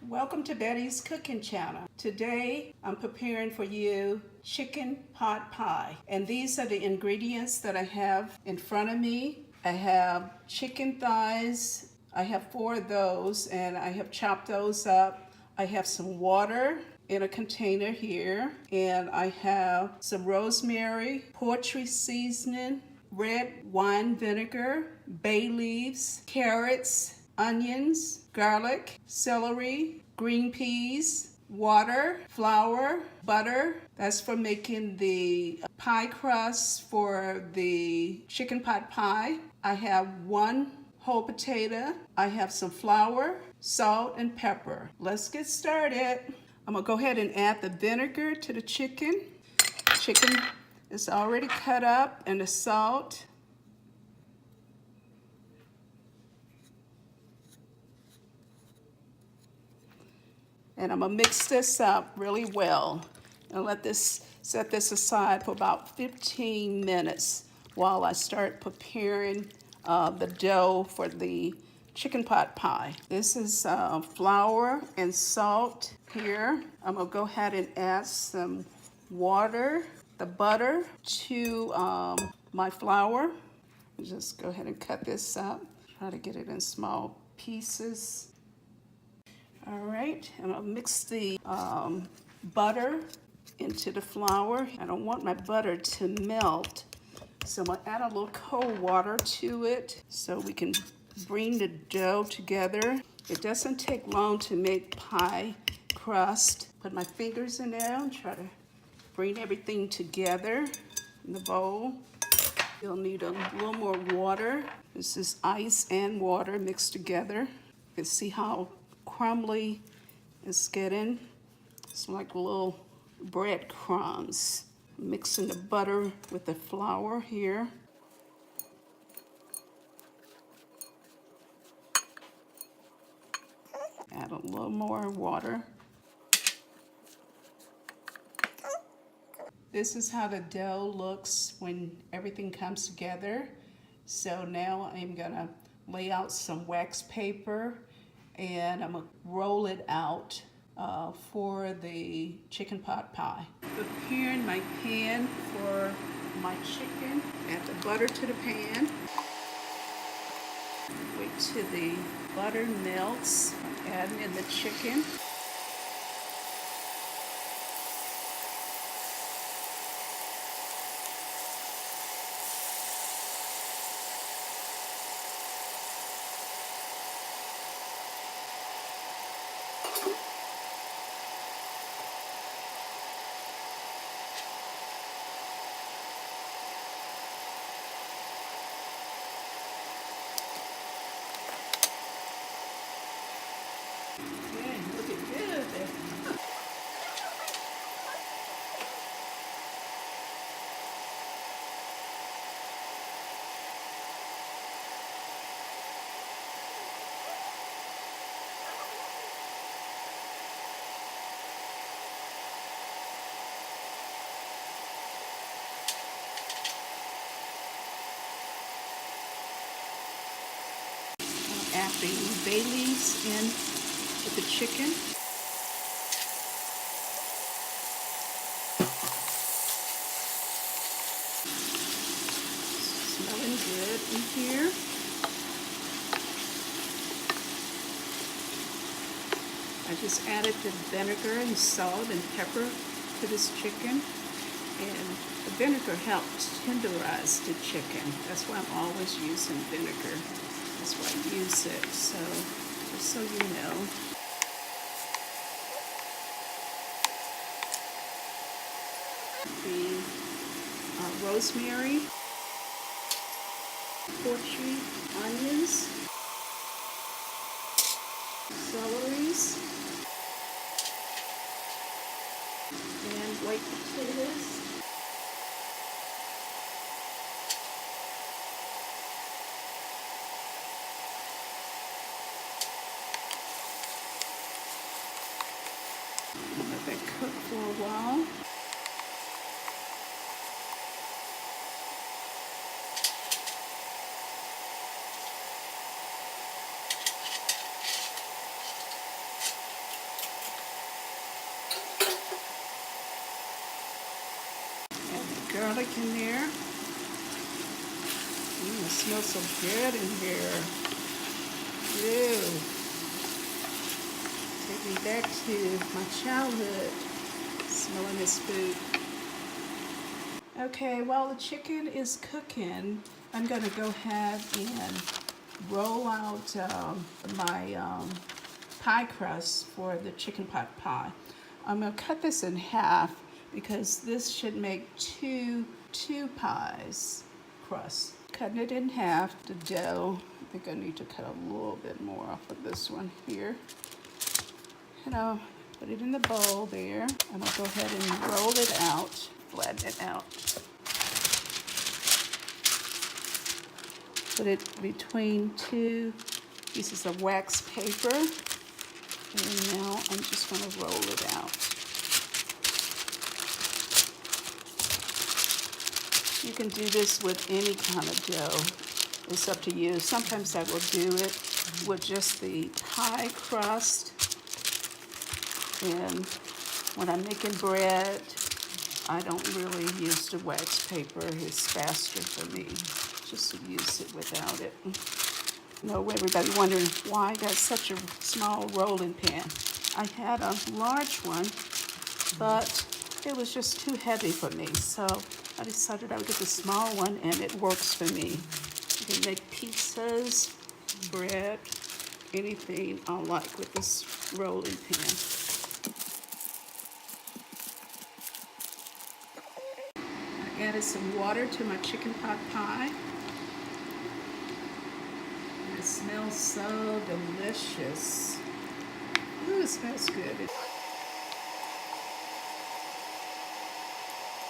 Welcome to Betty's Cooking Channel. Today I'm preparing for you chicken pot pie. And these are the ingredients that I have in front of me. I have chicken thighs. I have 4 of those and I have chopped those up. I have some water in a container here. And I have some rosemary, poultry seasoning, red wine vinegar, bay leaves, carrots, onions, garlic, celery, green peas, water, flour, butter. That's for making the pie crust for the chicken pot pie. I have 1 whole potato. I have some flour, salt, and pepper. Let's get started. I'm gonna go ahead and add the vinegar to the chicken. Chicken is already cut up, and the salt. And I'm gonna mix this up really well and set this aside for about 15 minutes while I start preparing the dough for the chicken pot pie. This is flour and salt here. I'm gonna go ahead and add some water, the butter to my flour. Just go ahead and cut this up. Try to get it in small pieces. All right, and I'll mix the butter into the flour. I don't want my butter to melt, so I'm gonna add a little cold water to it so we can bring the dough together. It doesn't take long to make pie crust. Put my fingers in there and try to bring everything together in the bowl. You'll need a little more water. This is ice and water mixed together. You can see how crumbly it's getting. It's like little breadcrumbs. Mixing the butter with the flour here. Add a little more water. This is how the dough looks when everything comes together. So now I'm gonna lay out some wax paper and I'm gonna roll it out for the chicken pot pie. Preparing my pan for my chicken. Add the butter to the pan. Wait till the butter melts. Adding in the chicken. Add the bay leaves in with the chicken. Smelling good in here. I just added the vinegar and salt and pepper to this chicken. And the vinegar helps tenderize the chicken. That's why I'm always using vinegar. That's why I use it, so just so you know. The rosemary, poultry, onions, celeries, and white potatoes. Let that cook for a while. garlic in there. It smells so good in here. Ew. Take me back to my childhood, smelling this food. Okay, while the chicken is cooking, I'm gonna go ahead and roll out my pie crust for the chicken pot pie. I'm gonna cut this in half because this should make two pies crust. Cutting it in half, the dough, I think I need to cut a little bit more off of this one here. And I'll put it in the bowl there, and I'll go ahead and roll it out, flatten it out. Put it between two pieces of wax paper, and now I'm just going to roll it out. You can do this with any kind of dough. It's up to you. Sometimes I will do it with just the pie crust. And when I'm making bread, I don't really use the wax paper. It's faster for me just to use it without it. You know, everybody wondering why I got such a small rolling pan. I had a large one, but it was just too heavy for me. So I decided I would get the small one, and it works for me. You can make pizzas, bread, anything I like with this rolling pan. I added some water to my chicken pot pie. And it smells so delicious. Ooh, it smells good.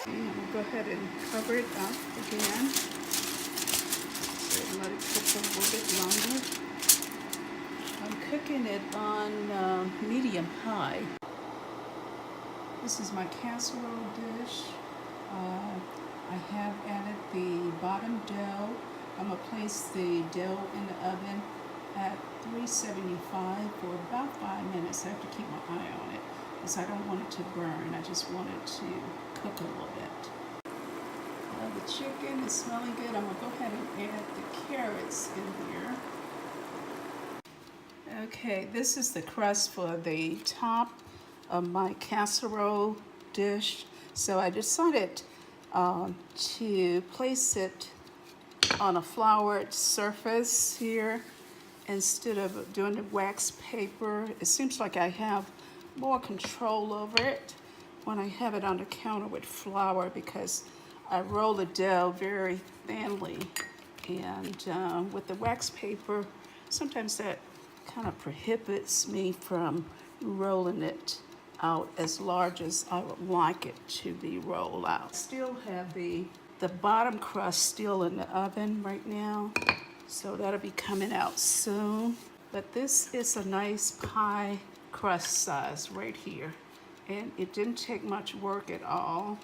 I'm gonna go ahead and cover it up again. So let it cook a little bit longer. I'm cooking it on medium high. This is my casserole dish. I have added the bottom dough. I'm gonna place the dough in the oven at 375 for about 5 minutes. I have to keep my eye on it because I don't want it to burn. I just want it to cook a little bit. The chicken is smelling good. I'm gonna go ahead and add the carrots in here. Okay, this is the crust for the top of my casserole dish. So I decided to place it on a floured surface here instead of doing the wax paper. It seems like I have more control over it when I have it on the counter with flour because I roll the dough very thinly, and with the wax paper, sometimes that kind of prohibits me from rolling it out as large as I would like it to be rolled out. Still have the bottom crust still in the oven right now, so that'll be coming out soon. But this is a nice pie crust size right here, and it didn't take much work at all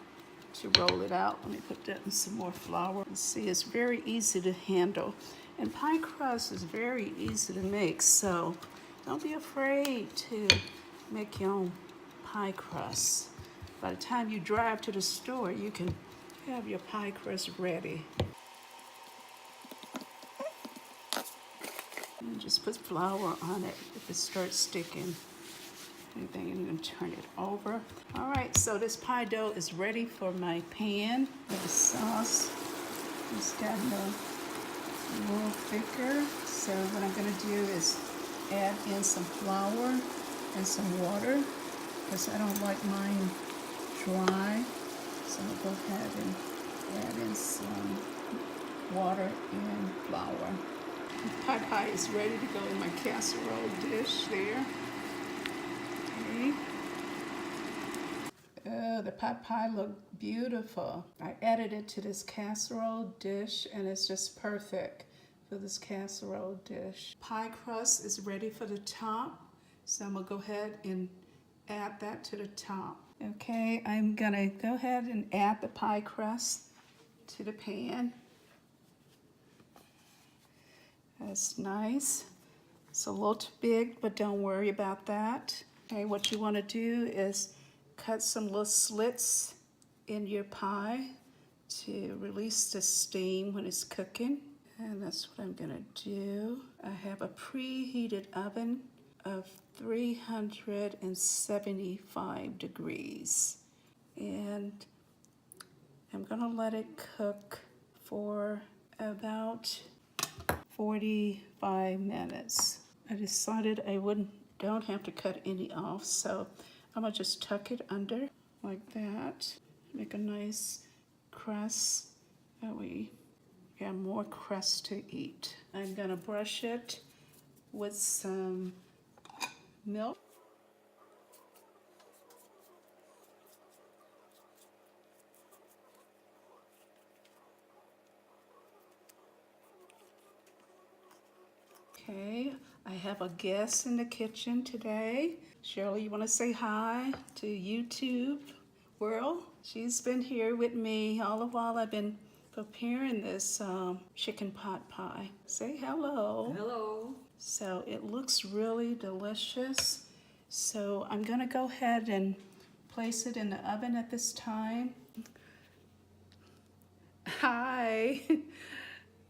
to roll it out. Let me put that in some more flour. See, it's very easy to handle, and pie crust is very easy to make, so don't be afraid to make your own pie crust. By the time you drive to the store, you can have your pie crust ready. And just put flour on it if it starts sticking. Anything, I'm going to turn it over. All right, so this pie dough is ready for my pan with the sauce. It's gotten a little thicker. So what I'm going to do is add in some flour and some water because I don't like mine dry. So I'll go ahead and add in some water and flour. The pie is ready to go in my casserole dish there. Okay. Oh, the pie looked beautiful. I added it to this casserole dish, and it's just perfect for this casserole dish. Pie crust is ready for the top, so I'm gonna go ahead and add that to the top. Okay, I'm gonna go ahead and add the pie crust to the pan. That's nice. It's a little too big, but don't worry about that. Okay, what you want to do is cut some little slits in your pie to release the steam when it's cooking. And that's what I'm gonna do. I have a preheated oven of 375 degrees. And I'm gonna let it cook for about 45 minutes. I decided don't have to cut any off, so I'm gonna just tuck it under like that. Make a nice crust. That way we have more crust to eat. I'm gonna brush it with some milk. Okay, I have a guest in the kitchen today. Shirley, you want to say hi to YouTube world? She's been here with me all the while I've been preparing this chicken pot pie. Say hello. Hello. So it looks really delicious. So I'm gonna go ahead and place it in the oven at this time. Hi.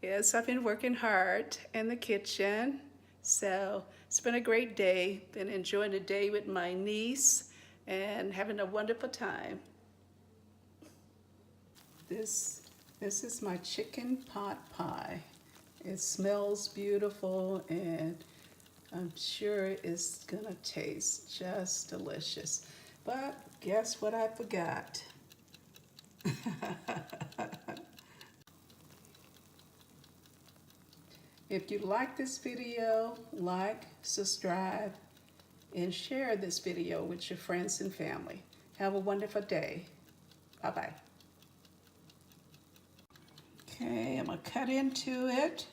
Yes, I've been working hard in the kitchen. So it's been a great day. Been enjoying the day with my niece and having a wonderful time. This is my chicken pot pie. It smells beautiful and I'm sure it's gonna taste just delicious. But guess what I forgot? If you like this video, like, subscribe, and share this video with your friends and family. Have a wonderful day. Bye-bye. Okay, I'm gonna cut into it.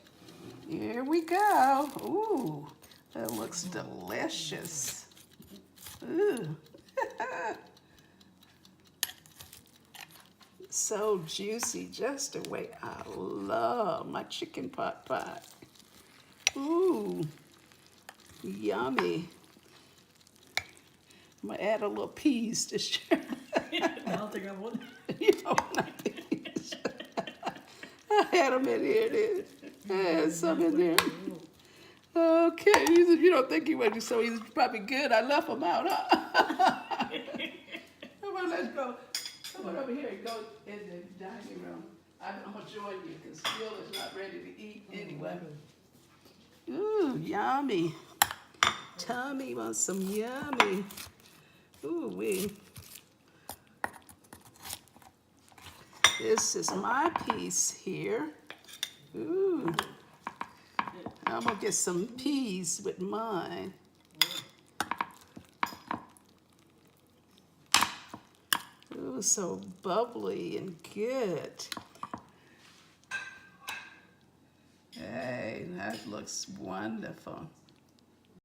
Here we go. Ooh, that looks delicious. Ooh. So juicy, just the way I love my chicken pot pie. Ooh, yummy. I'm gonna add a little peas to share. I don't think I would. You don't want peas. I had them in here. I had some in there. Okay, if you don't think he was so he's probably good. I left them out, huh? Come on, let's go. Come on over here and go in the dining room. I'm gonna join you because Phil is not ready to eat anyway. Ooh, yummy. Tommy wants some yummy. Ooh, wee. This is my piece here. Ooh. I'm gonna get some peas with mine. Ooh, so bubbly and good. Hey, that looks wonderful.